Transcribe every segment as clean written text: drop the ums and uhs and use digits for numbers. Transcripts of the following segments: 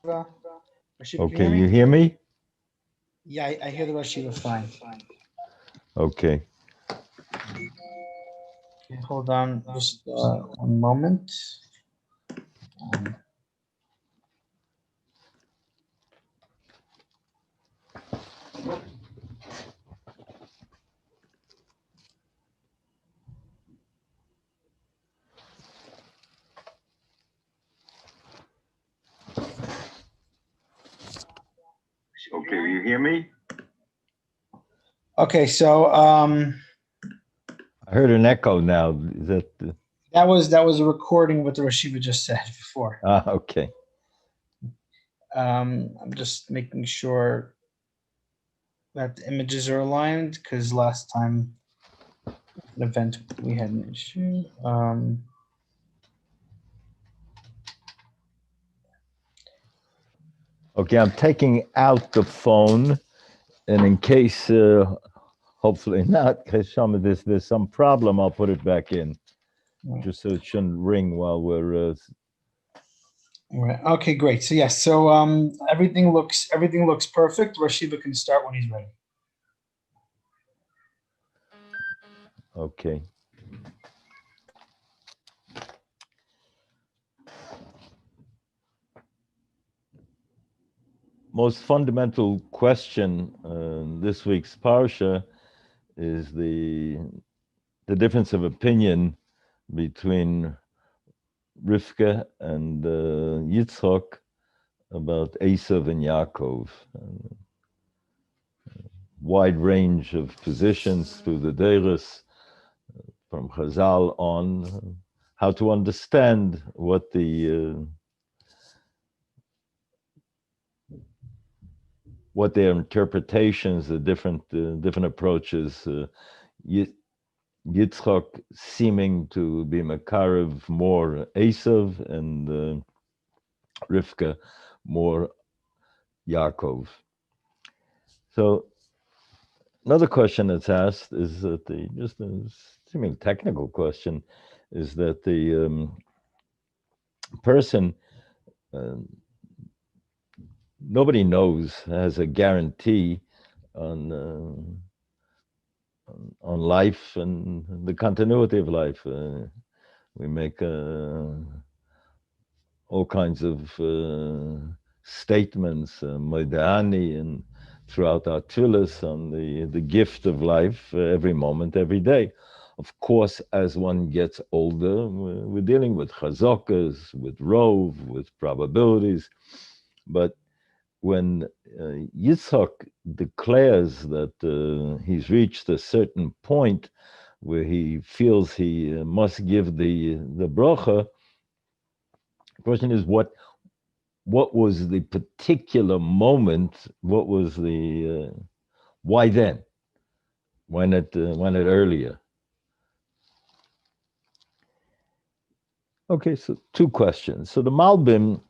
Rashiva, can you hear me? You hear me? Yeah, I hear the Rashiva fine. Okay. Okay, hold on just one moment. Um, Okay, you hear me? okay, so I heard an echo now. Is that that was a recording what the Rashiva just said before. okay. I'm just making sure that the images are aligned because last time the event we had an issue. Okay, I'm taking out the phone, and in case, hopefully not, because there's some problem, I'll put it back in, just so it shouldn't ring while we're. Right. Okay, great. So yes, so everything looks perfect. Rashiva can start when he's ready. Okay. Most fundamental question in this week's parsha is the difference of opinion between Rivka and Yitzchok about Esav and Yaakov. Wide range of positions through the Deiros, from Chazal on, how to understand what their interpretations, the different approaches. Yitzchok seeming to be Makarev more Esav, and Rivka more Yaakov. So another question that's asked is that just a seeming technical question is that the person, uh, nobody knows, has a guarantee on on life and the continuity of life. We make all kinds of statements, Moedani, and throughout our tefillos on the gift of life every moment, every day. Of course, as one gets older, we're dealing with chazokas, with rove, with probabilities. But when Yitzhak declares that he's reached a certain point where he feels he must give the bracha, the question is what was the particular moment? What was the why then? Why not earlier? Okay, so two questions. So the Malbim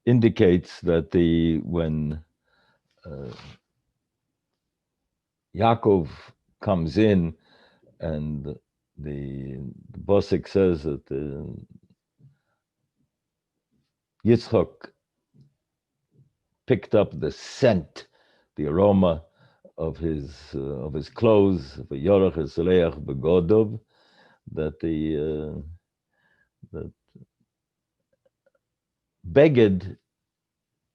indicates that when uh, Yaakov comes in and the Bosik says that Yitzchak picked up the scent, the aroma of his clothes, v'yorach esleach begodov, that that beged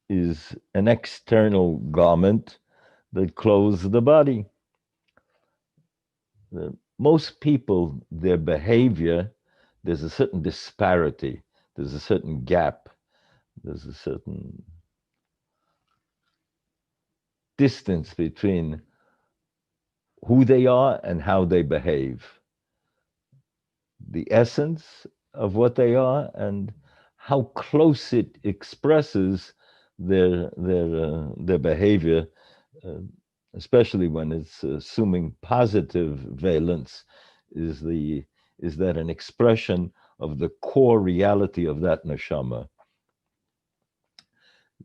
is an external garment that clothes the body. Most people, their behavior, there's a certain disparity, there's a certain gap, there's a certain distance between who they are and how they behave. The essence of what they are and how close it expresses their behavior, uh, especially when it's assuming positive valence, is that an expression of the core reality of that neshama.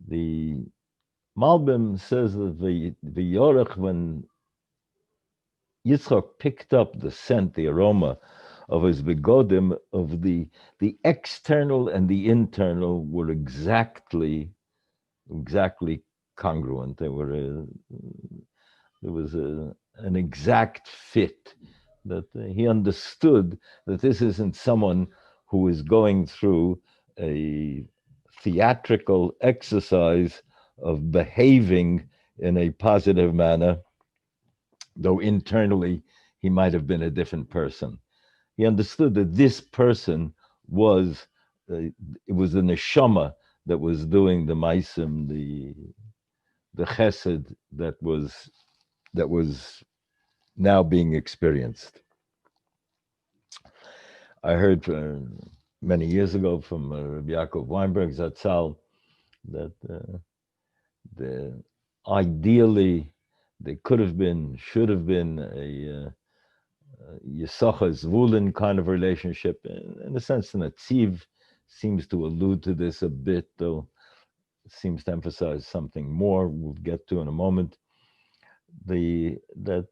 The Malbim says that the Yorech, when Yitzchak picked up the scent, the aroma of his begodim, of the external and the internal were exactly congruent. They were there was an exact fit, that he understood that this isn't someone who is going through a theatrical exercise of behaving in a positive manner, though internally he might have been a different person. He understood that this person was it was the neshama that was doing the maisim, the chesed that was now being experienced. I heard many years ago from Rabbi Yaakov Weinberg Zatzal that the ideally there could have been, should have been a Yisachar Zvulun kind of relationship. In a sense, the Netziv seems to allude to this a bit, though it seems to emphasize something more. We'll get to in a moment. That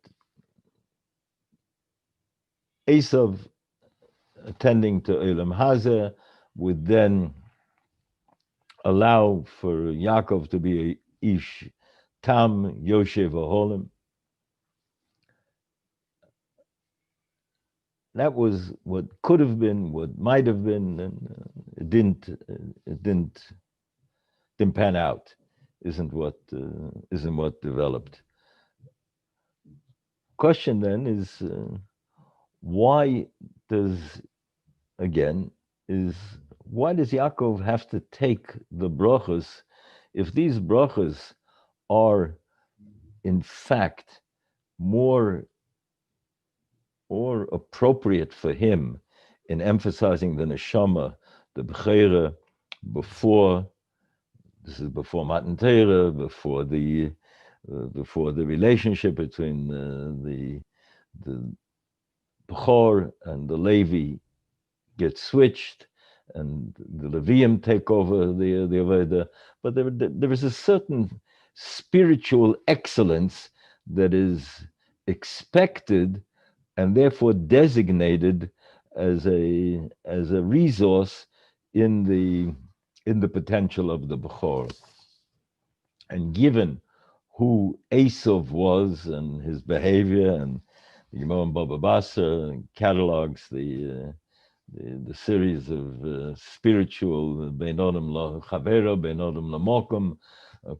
Esav attending to Elam Hazeh would then allow for Yaakov to be a Ish Tam Yoshev Aholim. That was what could have been, what might have been, and it didn't pan out. Isn't what developed. Question then is why does Yaakov have to take the brachas if these brachas are in fact more or appropriate for him in emphasizing the neshama, the bechera, before Matan Torah, before the relationship between the Bechor and the Levi gets switched, and the Levium take over the Avodah. But there is a certain spiritual excellence that is expected and therefore designated as a resource in the potential of the Bechor. And given who Esav was and his behavior, and the Gemara Baba Basra catalogs the series of spiritual Beinodam la Chavera, Beinodam la Mokum,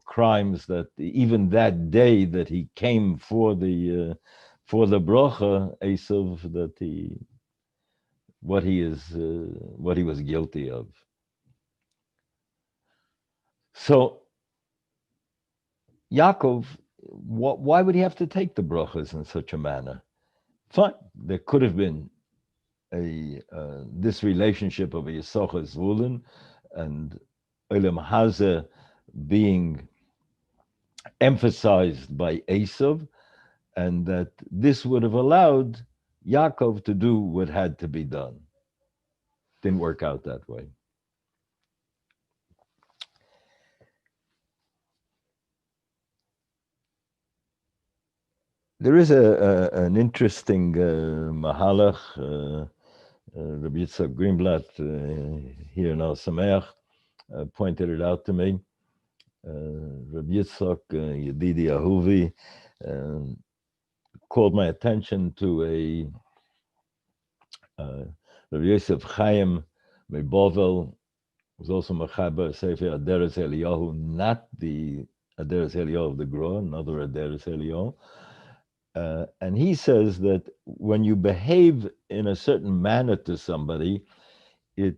crimes that even that day that he came for the bracha, Esav, that what he was guilty of. So Yaakov, why would he have to take the brachas in such a manner? Fine, there could have been this relationship of a Yisachar Zvulun and Olam Hazeh being emphasized by Esav, and that this would have allowed Yaakov to do what had to be done. Didn't work out that way. There is an interesting mahalach. Rabbi Yitzhak Greenblatt here in Al Sameach pointed it out to me. Rabbi Yitzhak Yedidi Ahuvi called my attention to a Rabbi Yosef Chaim Mebovel, was also Mechaber Sefer Aderes Eliyahu, not the Aderes Eliyahu of the Gra, another Aderes Eliyahu. And he says that when you behave in a certain manner to somebody, it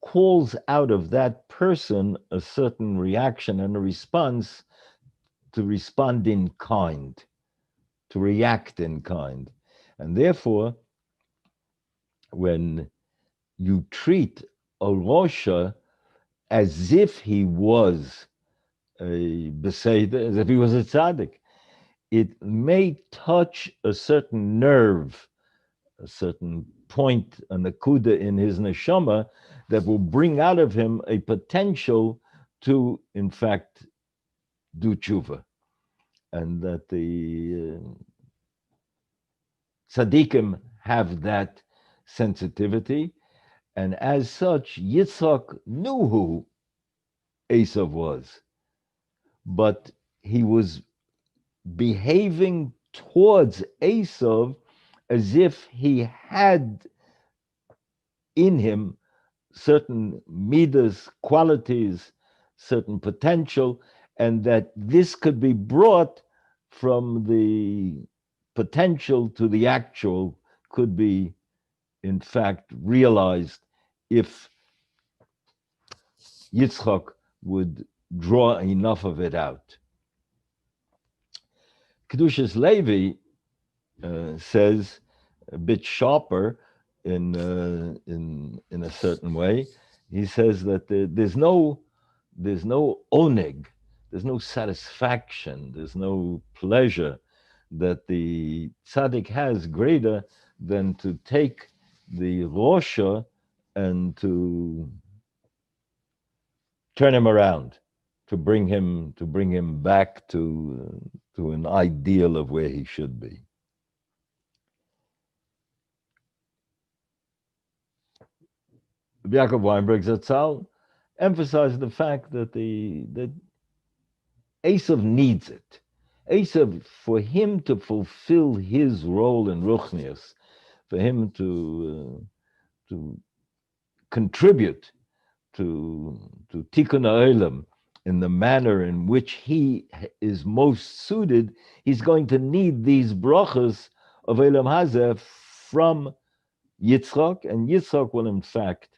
calls out of that person a certain reaction and a response to respond in kind, to react in kind. And therefore, when you treat a Rosha as if he was a Beseder, as if he was a tzaddik, it may touch a certain nerve, a certain point, a nakuda in his neshama that will bring out of him a potential to, in fact, do tshuva. And that the tzaddikim have that sensitivity. And as such, Yitzhak knew who Esav was, but he was behaving towards Esav as if he had in him certain midas, qualities, certain potential, and that this could be brought from the potential to the actual, could be in fact realized if Yitzchak would draw enough of it out. Kedushas Levi says a bit sharper in a certain way. He says that there's no oneg, there's no satisfaction, there's no pleasure that the tzaddik has greater than to take the rosha and to turn him around, to bring him back to an ideal of where he should be. Yaakov Weinberg Zatzal emphasized the fact that that Esav needs it. Esav, for him to fulfill his role in Ruchnius, for him to contribute to Tikkun Ha'olam in the manner in which he is most suited, he's going to need these brachas of Olam Hazeh from Yitzchak, and Yitzchak will in fact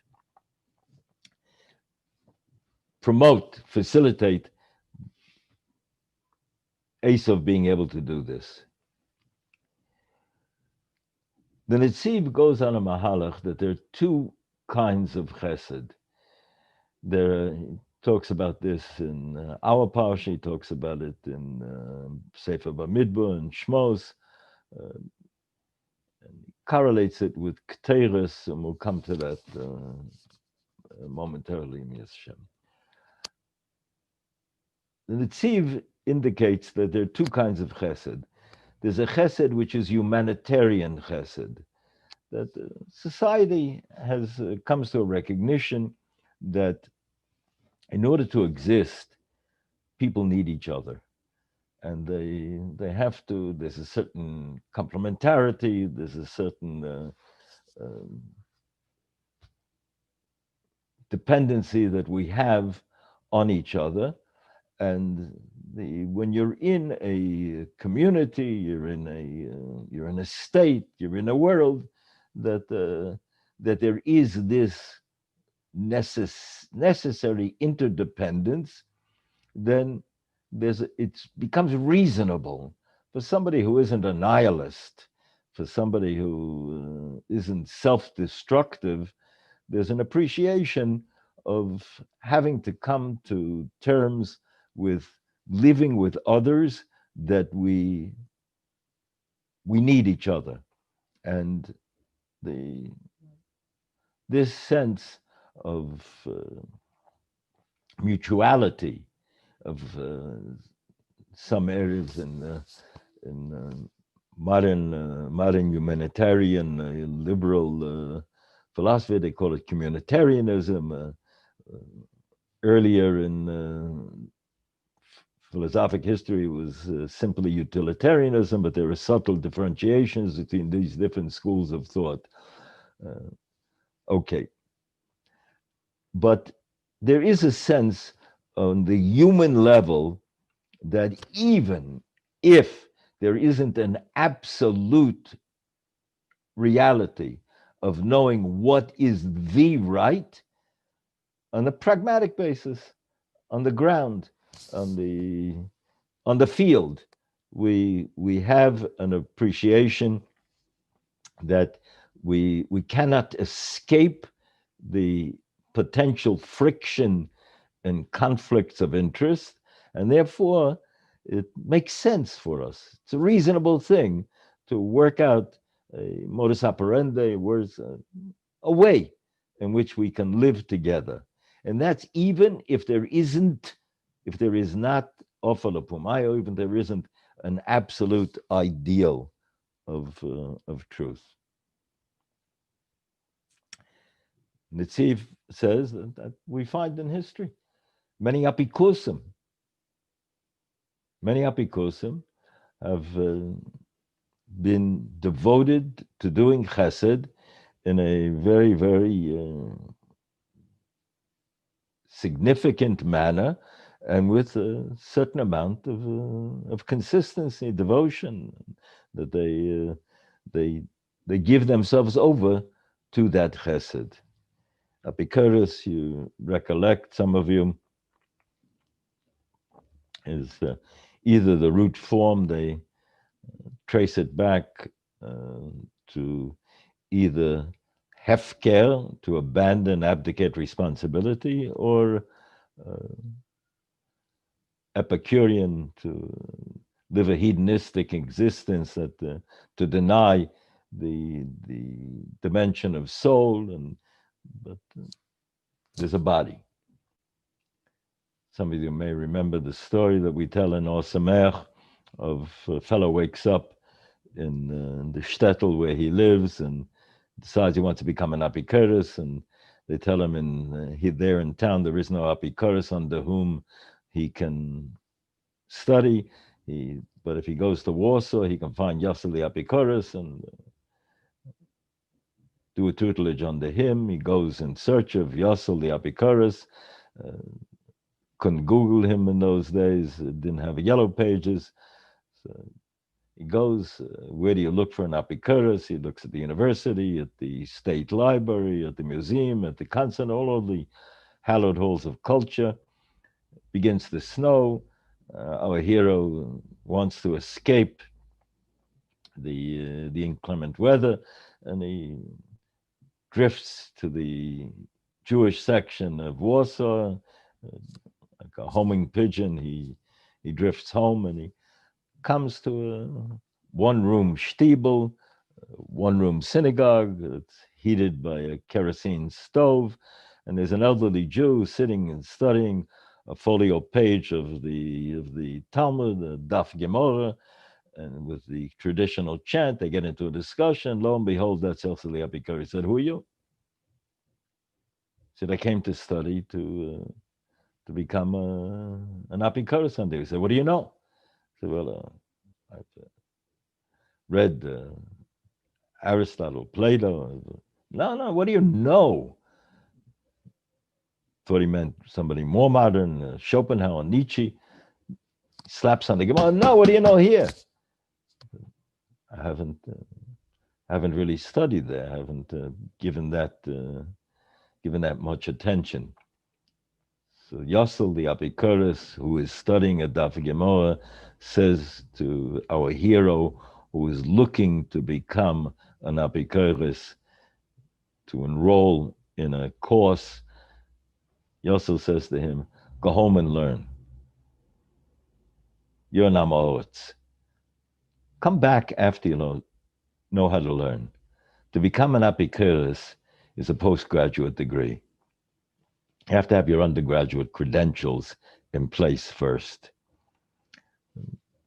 facilitate Esav being able to do this. The Netziv goes on a mahalach that there are two kinds of chesed. He talks about this in our parsha, he talks about it in Sefer Bamidbar and Shmos, and he correlates it with Keteris, and we'll come to that momentarily, Yishem. The Netziv indicates that there are two kinds of chesed. There's a chesed which is humanitarian chesed, that society comes to a recognition that in order to exist, people need each other. And they have to, there's a certain complementarity, there's a certain dependency that we have on each other. And when you're in a community, you're in a state, you're in a world that there is this necessary interdependence, then it becomes reasonable for somebody who isn't a nihilist, for somebody who isn't self-destructive. There's an appreciation of having to come to terms with living with others, that we need each other, and this sense of mutuality of some areas in modern humanitarian liberal philosophy, they call it communitarianism. Earlier in philosophic history, it was simply utilitarianism, but there are subtle differentiations between these different schools of thought. Okay. But there is a sense on the human level that even if there isn't an absolute reality of knowing what is the right, on a pragmatic basis, on the ground, on the field, we have an appreciation that we cannot escape the potential friction and conflicts of interest, and therefore it makes sense for us. It's a reasonable thing to work out a modus operandi, a way in which we can live together. And that's even if there is not ofala pumayo, even there isn't an absolute ideal of truth. Netziv says that we find in history many apikusim have been devoted to doing chesed in a very, very significant manner and with a certain amount of consistency, devotion, that they give themselves over to that chesed. Apikoros, you recollect, some of you, is either the root form, they trace it back to either hefker, to abandon, abdicate responsibility, or Epicurean, to live a hedonistic existence, that to deny the dimension of soul, but there's a body. Some of you may remember the story that we tell in Or Sameach of a fellow wakes up in the shtetl where he lives and decides he wants to become an apikoros, and they tell him there in town there is no apikoros under whom he can study. But if he goes to Warsaw, he can find Yossel the apikoros and do a tutelage under him. He goes in search of Yossel the apikoros. Couldn't Google him in those days. Didn't have yellow pages. So he goes, where do you look for an apikoros? He looks at the university, at the state library, at the museum, at the concert, all of the hallowed halls of culture. Begins to snow. Our hero wants to escape the inclement weather, and he drifts to the Jewish section of Warsaw. Like a homing pigeon, he drifts home, and he comes to a one-room shtibel, one-room synagogue that's heated by a kerosene stove, and there's an elderly Jew sitting and studying a folio page of the Talmud, the Daf Gemara, and with the traditional chant, they get into a discussion. Lo and behold, that's Yossel Apikar. He said, "Who are you?" He said, "I came to study to become an apikar someday." He said, "What do you know?" I said, "Well, I've read Aristotle, Plato." No, what do you know? Thought he meant somebody more modern, Schopenhauer, Nietzsche. Slaps on the Gemara. No, what do you know here? I haven't really studied there. I haven't given that much attention. So Yossel the apikoros, who is studying at Daf Gemara, says to our hero, who is looking to become an apikoros, to enroll in a course, Yossel says to him, "Go home and learn. You're an amoritz. Come back after you know how to learn. To become an apikoros is a postgraduate degree. You have to have your undergraduate credentials in place first."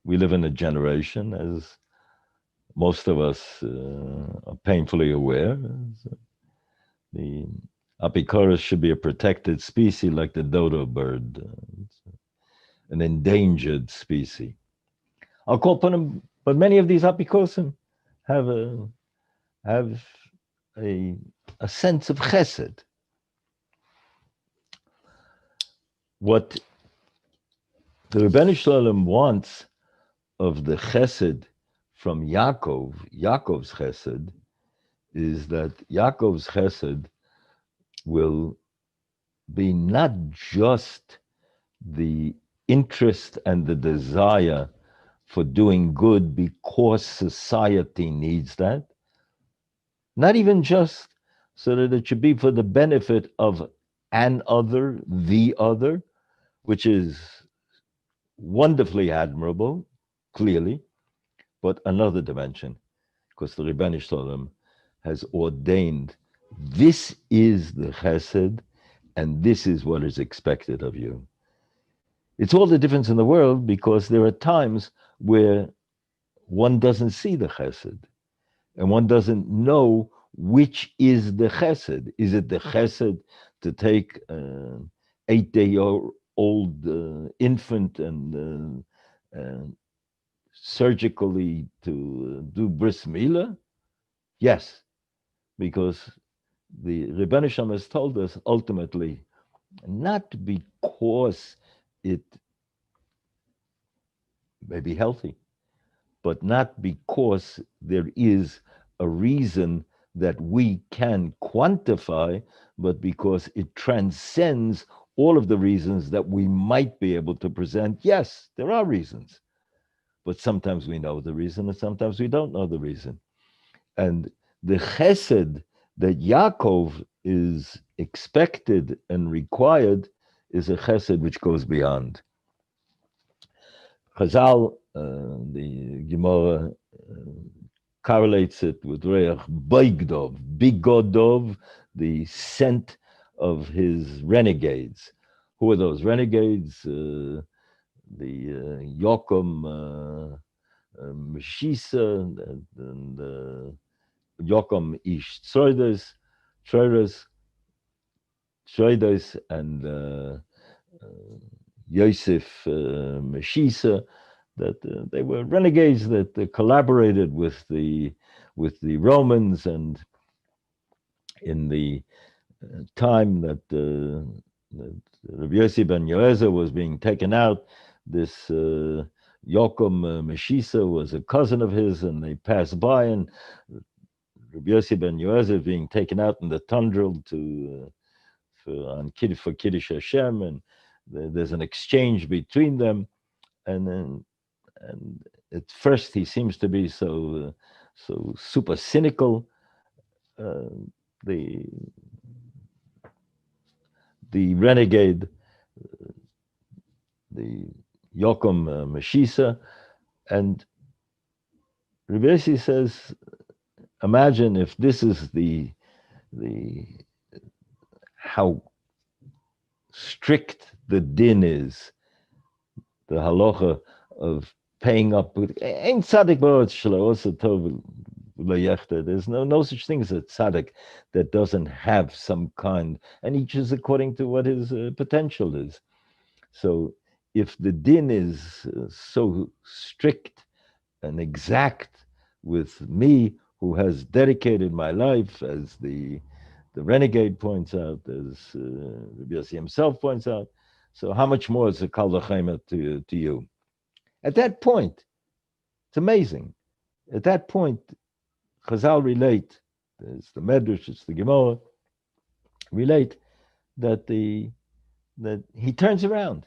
We live in a generation, as most of us are painfully aware, the apikoros should be a protected species like the dodo bird. It's an endangered species. I'll call upon them, but many of these apikosim have a sense of chesed. What the Rebbeinu Shalom wants of the chesed from Yaakov's chesed, is that Yaakov's chesed will be not just the interest and the desire for doing good because society needs that, not even just so that it should be for the benefit of an other, the other, which is wonderfully admirable, clearly, but another dimension, because the Rebbeinu Shalom has ordained this is the chesed, and this is what is expected of you. It's all the difference in the world, because there are times where one doesn't see the chesed, and one doesn't know which is the chesed? Is it the chesed to take an 8-day-old infant and surgically to do bris milah? Yes, because the Rebbeinu Shem has told us ultimately, not because it may be healthy, but not because there is a reason that we can quantify, but because it transcends all of the reasons that we might be able to present. Yes, there are reasons, but sometimes we know the reason and sometimes we don't know the reason. And the chesed that Yaakov is expected and required is a chesed which goes beyond. Chazal, the Gemara correlates it with Reach Beigdov, Bigodov, the scent of his renegades. Who are those renegades? The Yochum Meshisa and Yochum Ish Troides, and Yosef Meshisa, that they were renegades that collaborated with the Romans, and in the time that Rabbi Yossi ben Yoezer was being taken out, this Yochum Meshisa was a cousin of his, and they passed by, and Rabbi Yossi ben Yoezer being taken out in the tundra for Kiddush Hashem, and there's an exchange between them, and at first he seems to be so super cynical. The renegade, the Yochum Meshisa, and Rabbi Yossi says, imagine if this is the how strict the din is, the halacha of paying up with ain't tzaddik b'oretz shelo also tov lo. There's no such thing as a tzaddik that doesn't have some kind, and each is according to what his potential is. So if the din is so strict and exact with me, who has dedicated my life, as the renegade points out, as Rabbi Yossi himself points out, so how much more is a kal v'chomer to you? At that point, it's amazing. At that point, Chazal relate, it's the Medrash, it's the Gemara, relate that that he turns around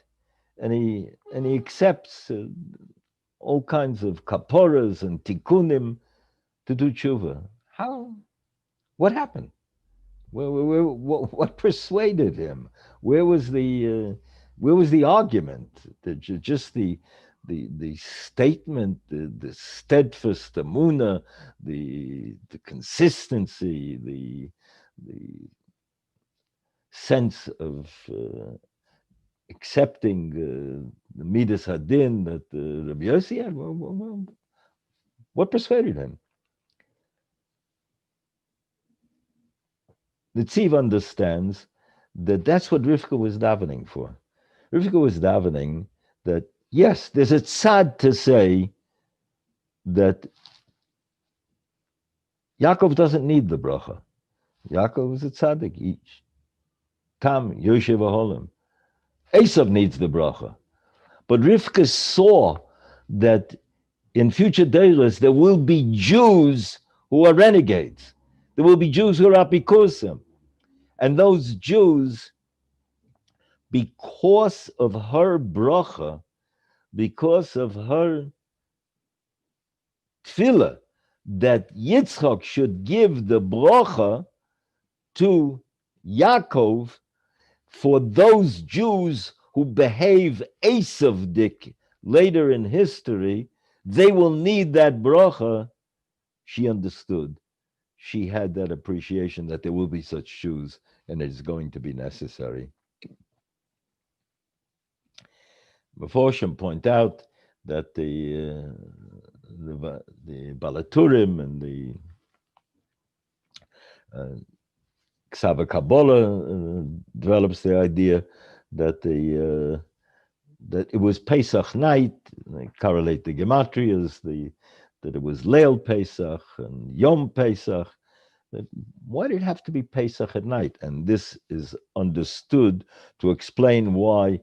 and he accepts all kinds of kaporas and tikkunim to do tshuva. How? What happened? What persuaded him? Where was the argument? Just the statement, the steadfast emunah, the consistency, the sense of accepting the midas hadin that Rabbi Yossi had. What persuaded him? The Tziv understands that that's what Rivka was davening for. Rivka was davening that, yes, there's a tzad to say that Yaakov doesn't need the bracha. Yaakov is a tzaddik each. Tam, Yoshev Aholim. Esav needs the bracha. But Rivka saw that in future days there will be Jews who are renegades. There will be Jews who are apikusim. And those Jews, because of her bracha, because of her tefillah, that Yitzchak should give the bracha to Yaakov, for those Jews who behave Esavdik later in history, they will need that bracha. She understood. She had that appreciation that there will be such Jews, and it's going to be necessary. Meforshim point out that the Balaturim and the Uh, Ksava Kabbalah develops the idea that that it was Pesach night. They correlate the gematrias, that it was Leil Pesach and Yom Pesach. That why did it have to be Pesach at night? And this is understood to explain why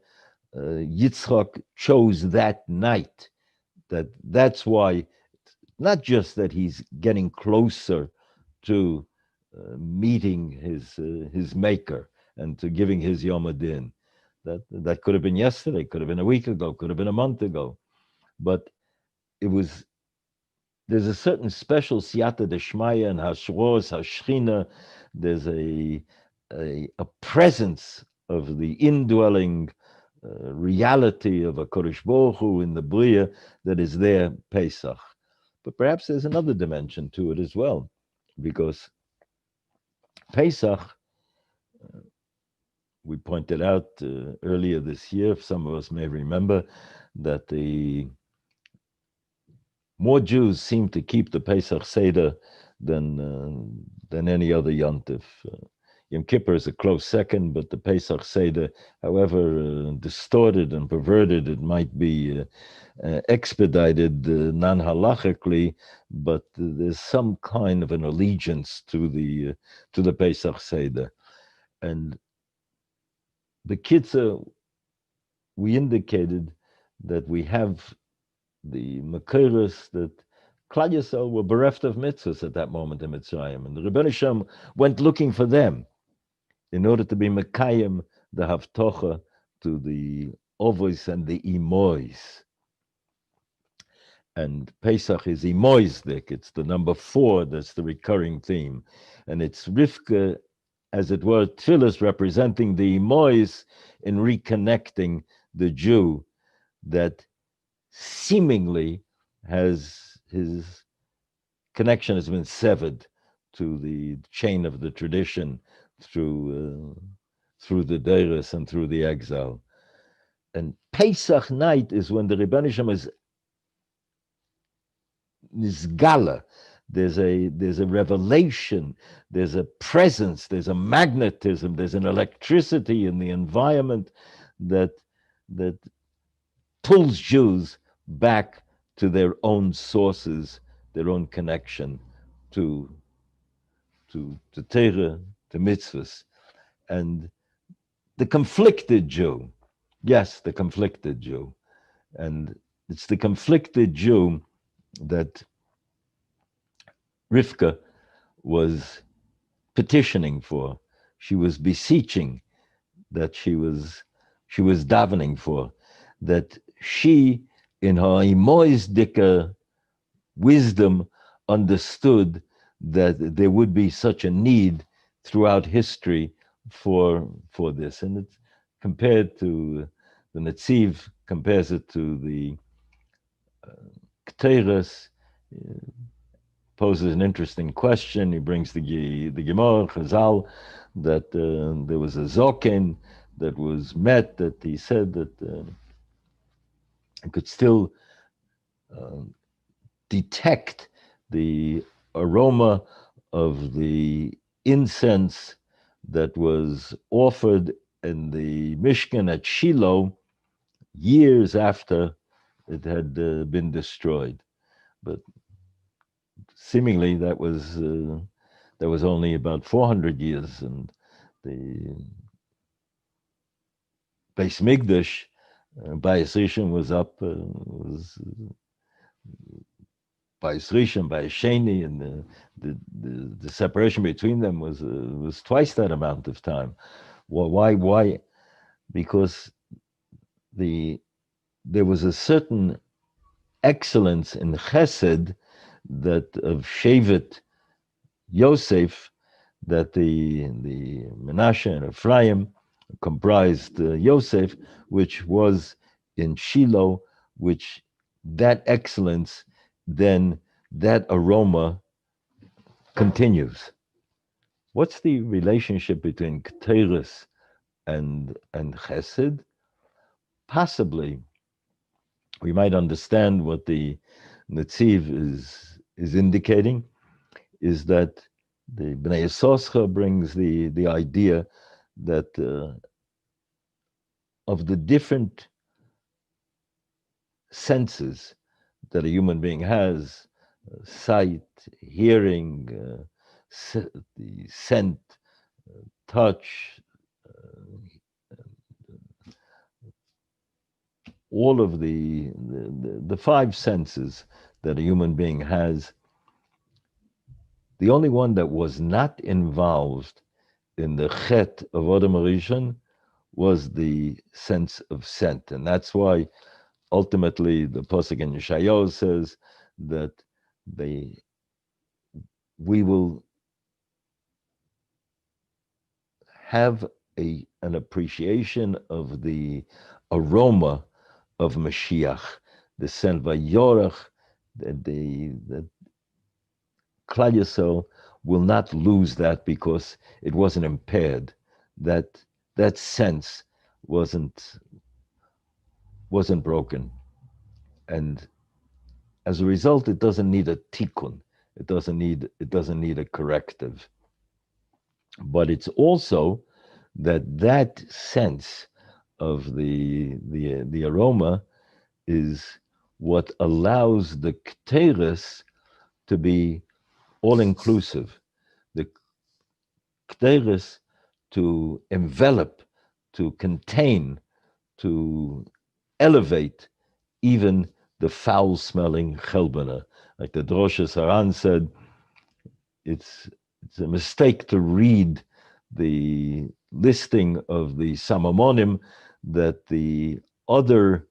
Yitzchak chose that night. That's why, not just that he's getting closer to meeting his maker and to giving his Yom Adin. That could have been yesterday, could have been a week ago, could have been a month ago, but it was. There's a certain special siyata deshmaya and hashros hashchina. There's a presence of the indwelling reality of a Kodesh Baruch Hu in the Bria that is there Pesach. But perhaps there's another dimension to it as well, because Pesach, we pointed out earlier this year, some of us may remember, that the more Jews seem to keep the Pesach Seder than any other Yontif. Yom Kippur is a close second, but the Pesach Seder, however distorted and perverted it might be, expedited non-halachically, but there's some kind of an allegiance to the Pesach Seder. And the Kitzur, we indicated that we have the Makiris that Klal Yisrael were bereft of mitzvahs at that moment in Mitzrayim, and the Rebbeinu Shem went looking for them in order to be Mekayim the Havtocha to the Ovos and the Imois. And Pesach is Imoisdik. It's the number 4 that's the recurring theme. And it's Rivka, as it were, Tfilis representing the Imois in reconnecting the Jew that seemingly has his connection has been severed to the chain of the tradition through the Deiros and through the exile. And Pesach night is when the Rebbeinu Shem is Nizgala. There's a revelation, there's a presence, there's a magnetism, there's an electricity in the environment that pulls Jews back to their own sources, their own connection to Torah, to mitzvahs. And the conflicted Jew, yes, the conflicted Jew. And it's the conflicted Jew that Rivka was petitioning for. She was beseeching, that she was davening for, that she, in her imoisdika wisdom, understood that there would be such a need throughout history for this. And it's compared to the Netziv, compares it to the Keteiros, poses an interesting question. He brings the Gemara, Chazal, that there was a Zokin that was met, that he said that he could still detect the aroma of the incense that was offered in the Mishkan at Shiloh years after it had been destroyed. But seemingly that was only about 400 years, and the Beis Migdash, Bayis Rishon was up, was Bayis Rishon, Bayis Sheni, and the separation between them was twice that amount of time. Well, why? Because there was a certain excellence in Chesed that of Shevet Yosef, that the Menashe and Ephraim comprised Yosef, which was in Shiloh, which that excellence, then that aroma continues. What's the relationship between Keteiros and Chesed? Possibly, we might understand what the Netziv is indicating, is that The Bnei Yisoscha brings the idea that of the different senses that a human being has, sight, hearing, the scent, touch, all of the five senses that a human being has. The only one that was not involved in the chet of Adam Rishon was the sense of scent. And that's why ultimately the Pasuk in Yeshayahu says that they we will have an appreciation of the aroma of Mashiach, the scent Vayorach, the Klal Yisrael will not lose that because it wasn't impaired. That that sense wasn't wasn't broken, and as a result, it doesn't need a tikkun. It doesn't need a corrective. But it's also that sense of the aroma is what allows the kteris to be all inclusive. The kteris to envelop, to contain, to elevate even the foul-smelling chelbana. Like the Drosha Saran said, it's a mistake to read the listing of the Samamonim that the other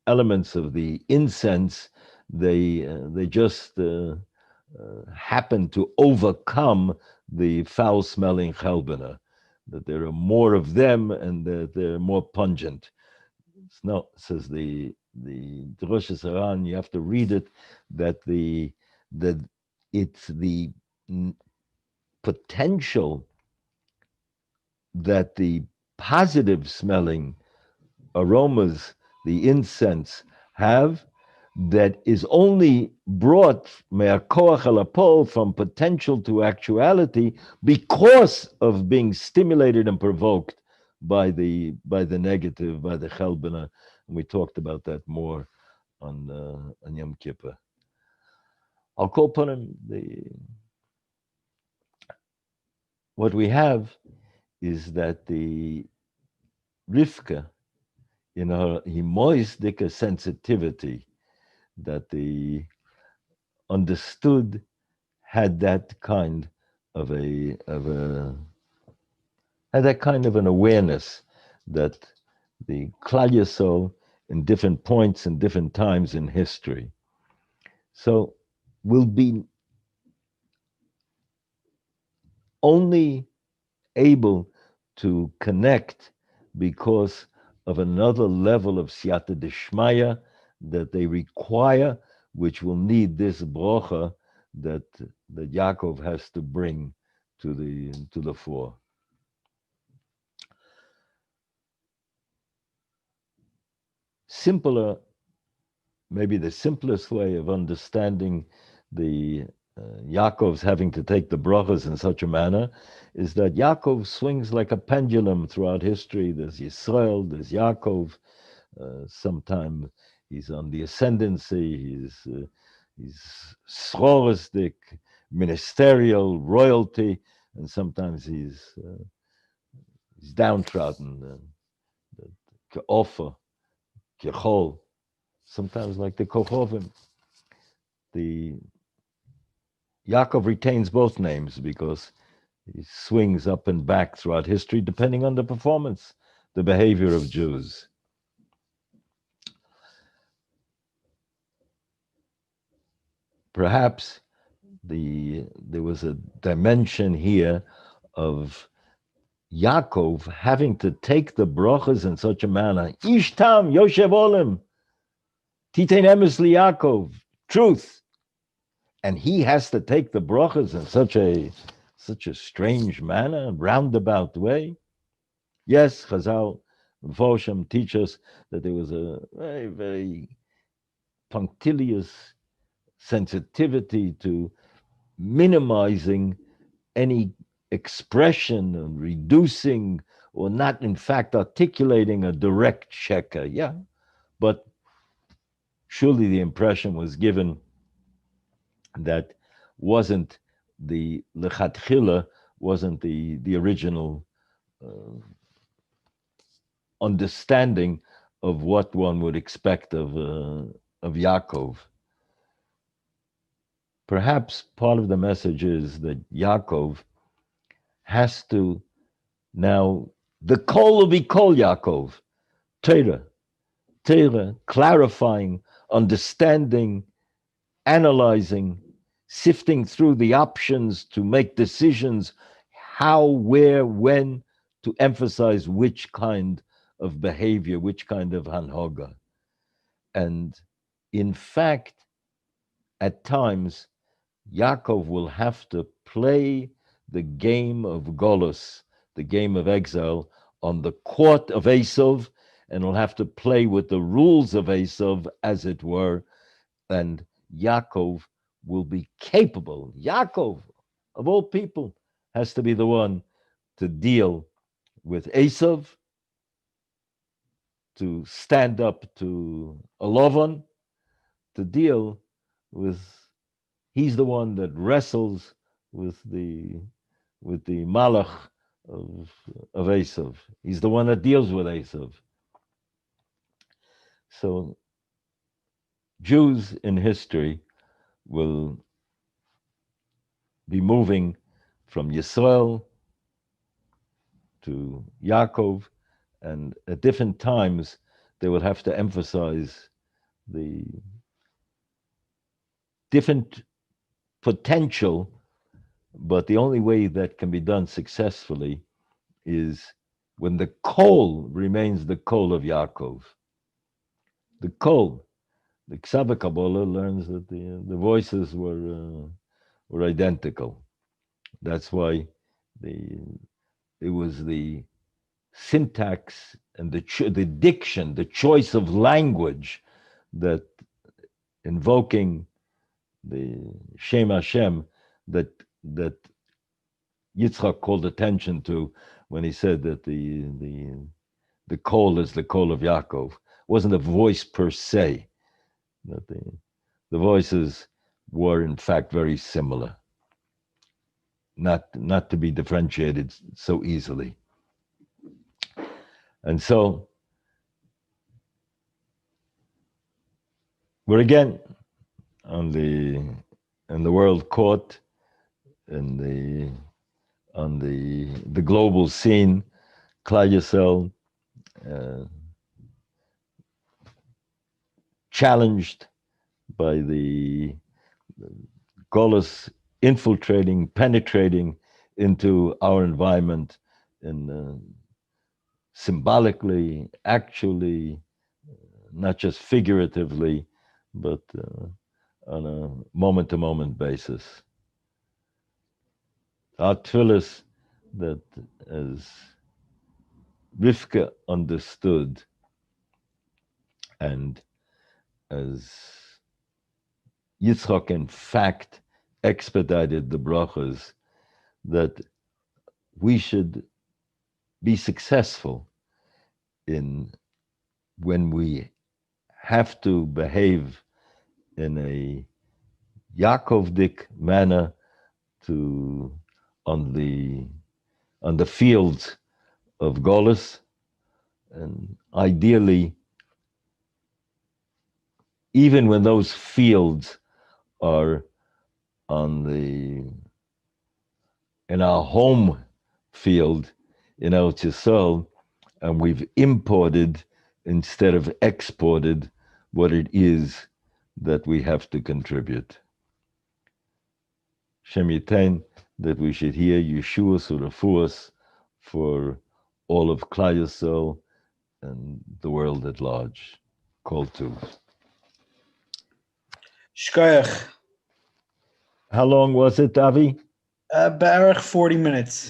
elements of the incense they just happen to overcome the foul-smelling chelbana. That there are more of them and that they're more pungent. No, says the Rosh Hashanah, you have to read it, that it's the potential that the positive smelling aromas, the incense, have, that is only brought me'akoach alapol, from potential to actuality, because of being stimulated and provoked by the negative, by the chelbana. And we talked about that more on Yom Kippur. I'll call upon him. What we have is that the Rivka, in her himoisdika sensitivity, that the understood, had that kind of had that kind of an awareness that the Klal Yisrael in different points and different times in history, so will be only able to connect because of another level of siyata deshmaya that they require, which will need this brocha that Yaakov has to bring to the fore. Simpler, maybe the simplest way of understanding the Yaakov's having to take the brachas in such a manner is that Yaakov swings like a pendulum throughout history. There's Yisrael, there's Yaakov. Sometime he's on the ascendancy. He's schroristic, ministerial, royalty, and sometimes he's downtrodden, ke'ofa, kechol. Sometimes like the Kochovim. The Yaakov retains both names because he swings up and back throughout history depending on the performance, the behavior of Jews. Perhaps there was a dimension here of Yaakov having to take the brachas in such a manner. Ishtam Yoshev Olim, Titein Emes li Yaakov, truth. And he has to take the brachas in such a strange manner, roundabout way. Yes, Chazal, Mephoshim teach us that there was a very, very punctilious sensitivity to minimizing any expression and reducing or not, in fact, articulating a direct sheker. Yeah, but surely the impression was given that wasn't the lechatchila, wasn't the original uh, understanding of what one would expect of Yaakov. Perhaps part of the message is that Yaakov has to now, the kol will be kol Yaakov, Torah, clarifying, understanding, analyzing, sifting through the options to make decisions how, where, when, to emphasize which kind of behavior, which kind of hanhoga. And in fact, at times, Yaakov will have to play the game of Golus, the game of exile, on the court of Esav, and will have to play with the rules of Esav, as it were, and Yaakov will be capable. Yaakov, of all people, has to be the one to deal with Esav, to stand up to Lavan, to deal with. He's the one that wrestles with the Malach of Esav. He's the one that deals with Esav. So Jews in history will be moving from Yisrael to Yaakov, and at different times they will have to emphasize the different potential, but the only way that can be done successfully is when the kol remains the kol of Yaakov. The kol, the Ksava Kabbalah learns that the voices were identical. That's why the it was the syntax and the diction, the choice of language that invoking the Shem Hashem that Yitzchak called attention to when he said that the kol is the kol of Yaakov. It wasn't a voice per se. That the voices were in fact very similar, not to be differentiated so easily. And so we're again on the world court, on the global scene. Klal Yisrael challenged by the Golos infiltrating, penetrating into our environment, and symbolically, actually, not just figuratively, but on a moment-to-moment basis. Our tefillas that, as Rivka understood, and as Yitzchak in fact expedited the brachas, that we should be successful in when we have to behave in a Yaakovdik manner on the fields of Golus, and ideally, even when those fields are in our home field in Eretz Yisrael, and we've imported instead of exported what it is that we have to contribute. Shem Yitain, that we should hear Yeshua's Urefuas for all of Klal Yisrael and the world at large. Kol Tuv. Shkoyach. How long was it, Avi? Barach 40 minutes.